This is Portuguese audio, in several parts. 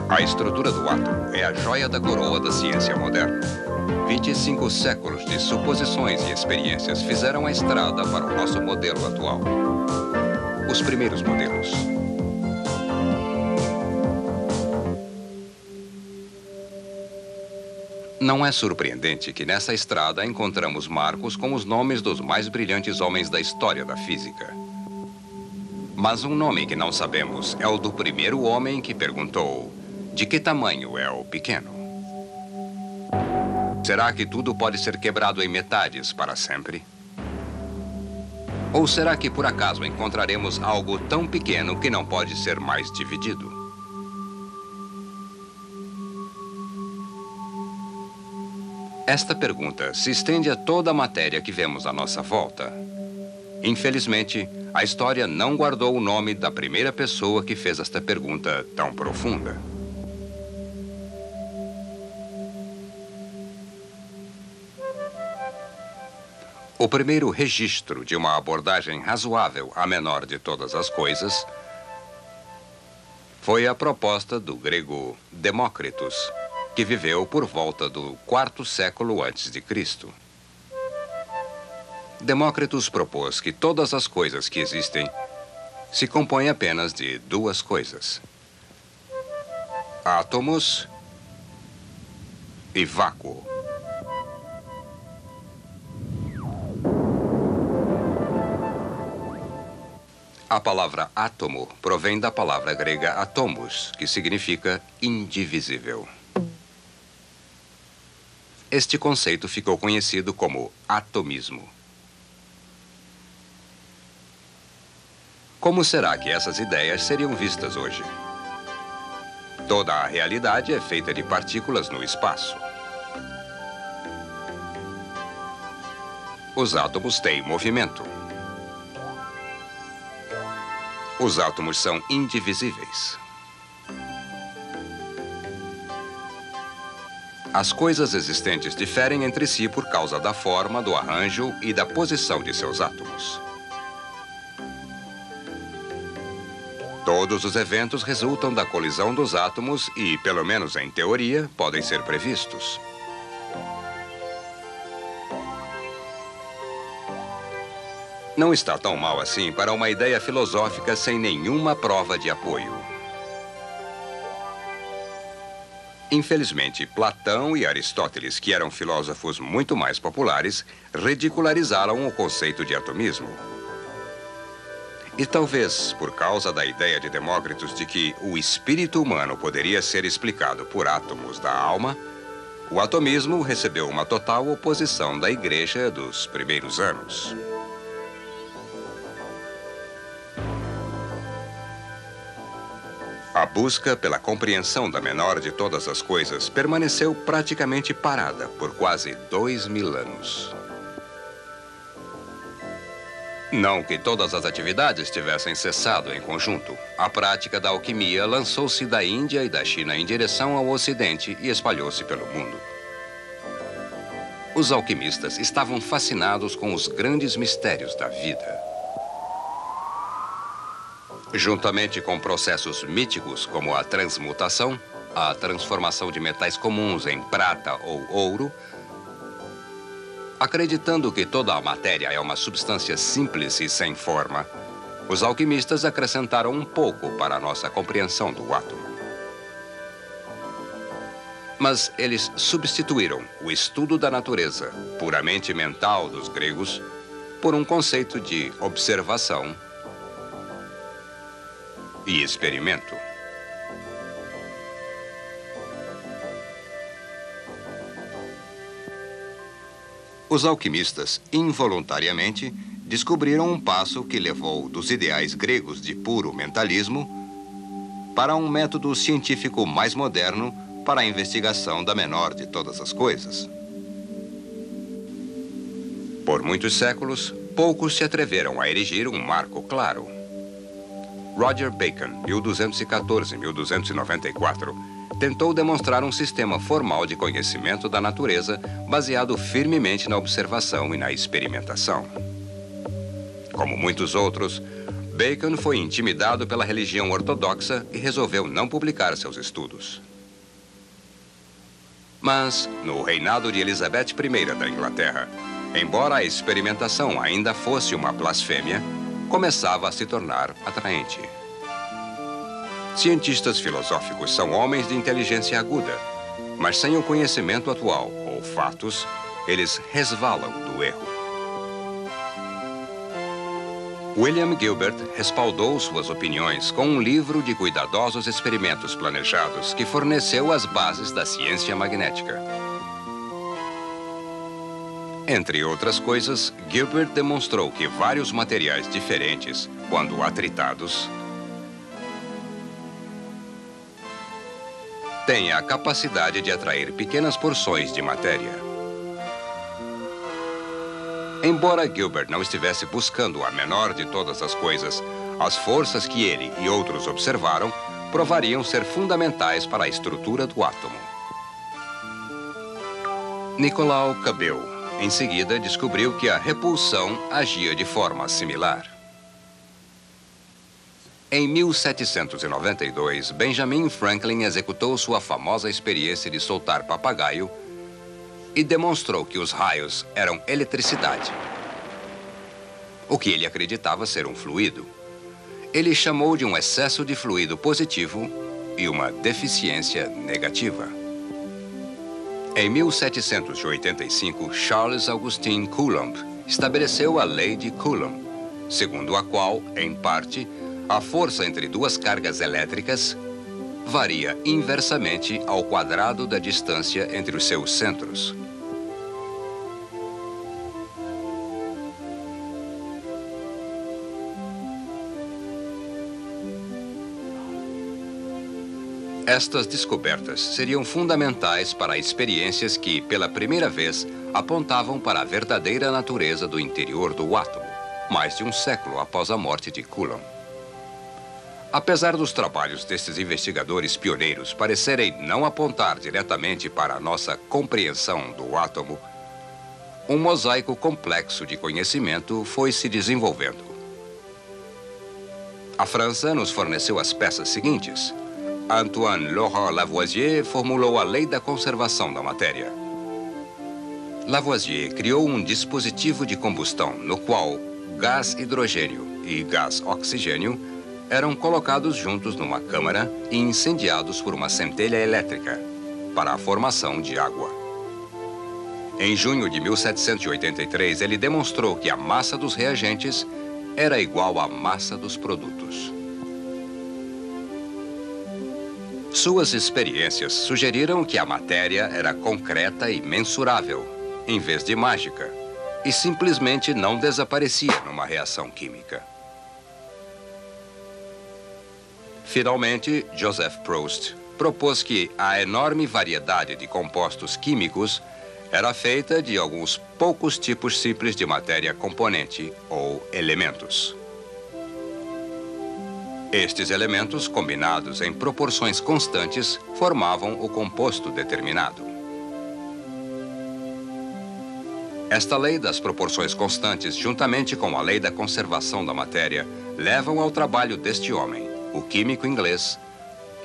A estrutura do átomo é a joia da coroa da ciência moderna. 25 séculos de suposições e experiências fizeram a estrada para o nosso modelo atual. Os primeiros modelos. Não é surpreendente que nessa estrada encontramos marcos com os nomes dos mais brilhantes homens da história da física. Mas um nome que não sabemos é o do primeiro homem que perguntou: de que tamanho é o pequeno? Será que tudo pode ser quebrado em metades para sempre? Ou será que por acaso encontraremos algo tão pequeno que não pode ser mais dividido? Esta pergunta se estende a toda a matéria que vemos à nossa volta. Infelizmente, a história não guardou o nome da primeira pessoa que fez esta pergunta tão profunda. O primeiro registro de uma abordagem razoável à menor de todas as coisas foi a proposta do grego Demócritus, que viveu por volta do quarto século antes de Cristo. Demócritus propôs que todas as coisas que existem se compõem apenas de duas coisas: átomos e vácuo. A palavra átomo provém da palavra grega atomos, que significa indivisível. Este conceito ficou conhecido como atomismo. Como será que essas ideias seriam vistas hoje? Toda a realidade é feita de partículas no espaço. Os átomos têm movimento. Os átomos são indivisíveis. As coisas existentes diferem entre si por causa da forma, do arranjo e da posição de seus átomos. Todos os eventos resultam da colisão dos átomos e, pelo menos em teoria, podem ser previstos. Não está tão mal assim para uma ideia filosófica sem nenhuma prova de apoio. Infelizmente, Platão e Aristóteles, que eram filósofos muito mais populares, ridicularizaram o conceito de atomismo. E talvez por causa da ideia de Demócritus de que o espírito humano poderia ser explicado por átomos da alma, o atomismo recebeu uma total oposição da Igreja dos primeiros anos. A busca pela compreensão da menor de todas as coisas permaneceu praticamente parada por quase 2000 anos. Não que todas as atividades tivessem cessado em conjunto. A prática da alquimia lançou-se da Índia e da China em direção ao Ocidente e espalhou-se pelo mundo. Os alquimistas estavam fascinados com os grandes mistérios da vida. Juntamente com processos míticos como a transmutação, a transformação de metais comuns em prata ou ouro, acreditando que toda a matéria é uma substância simples e sem forma, os alquimistas acrescentaram um pouco para a nossa compreensão do átomo. Mas eles substituíram o estudo da natureza, puramente mental dos gregos, por um conceito de observação e experimento. Os alquimistas, involuntariamente, descobriram um passo que levou dos ideais gregos de puro mentalismo para um método científico mais moderno para a investigação da menor de todas as coisas. Por muitos séculos, poucos se atreveram a erigir um marco claro. Roger Bacon, 1214-1294, tentou demonstrar um sistema formal de conhecimento da natureza baseado firmemente na observação e na experimentação. Como muitos outros, Bacon foi intimidado pela religião ortodoxa e resolveu não publicar seus estudos. Mas, no reinado de Elizabeth I da Inglaterra, embora a experimentação ainda fosse uma blasfêmia, começava a se tornar atraente. Cientistas filosóficos são homens de inteligência aguda, mas sem o conhecimento atual ou fatos, eles resvalam do erro. William Gilbert respaldou suas opiniões com um livro de cuidadosos experimentos planejados que forneceu as bases da ciência magnética. Entre outras coisas, Gilbert demonstrou que vários materiais diferentes, quando atritados, têm a capacidade de atrair pequenas porções de matéria. Embora Gilbert não estivesse buscando a menor de todas as coisas, as forças que ele e outros observaram provariam ser fundamentais para a estrutura do átomo. Nicolau Cabel, em seguida, descobriu que a repulsão agia de forma similar. Em 1792, Benjamin Franklin executou sua famosa experiência de soltar papagaio e demonstrou que os raios eram eletricidade, o que ele acreditava ser um fluido. Ele chamou de um excesso de fluido positivo e uma deficiência negativa. Em 1785, Charles Augustin Coulomb estabeleceu a lei de Coulomb, segundo a qual, em parte, a força entre duas cargas elétricas varia inversamente ao quadrado da distância entre os seus centros. Estas descobertas seriam fundamentais para experiências que, pela primeira vez, apontavam para a verdadeira natureza do interior do átomo, mais de um século após a morte de Coulomb. Apesar dos trabalhos destes investigadores pioneiros parecerem não apontar diretamente para a nossa compreensão do átomo, um mosaico complexo de conhecimento foi se desenvolvendo. A França nos forneceu as peças seguintes. Antoine Laurent Lavoisier formulou a lei da conservação da matéria. Lavoisier criou um dispositivo de combustão no qual gás hidrogênio e gás oxigênio eram colocados juntos numa câmara e incendiados por uma centelha elétrica para a formação de água. Em junho de 1783, ele demonstrou que a massa dos reagentes era igual à massa dos produtos. Suas experiências sugeriram que a matéria era concreta e mensurável, em vez de mágica, e simplesmente não desaparecia numa reação química. Finalmente, Joseph Proust propôs que a enorme variedade de compostos químicos era feita de alguns poucos tipos simples de matéria componente ou elementos. Estes elementos, combinados em proporções constantes, formavam o composto determinado. Esta lei das proporções constantes, juntamente com a lei da conservação da matéria, levam ao trabalho deste homem, o químico inglês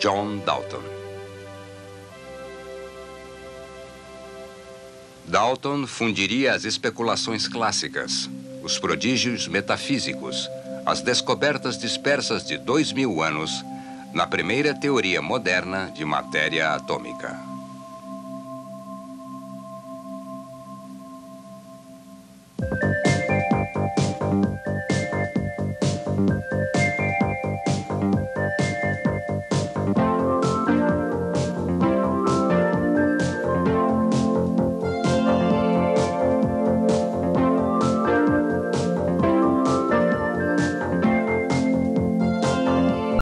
John Dalton. Dalton fundiria as especulações clássicas, os prodígios metafísicos, as descobertas dispersas de 2000 anos na primeira teoria moderna de matéria atômica.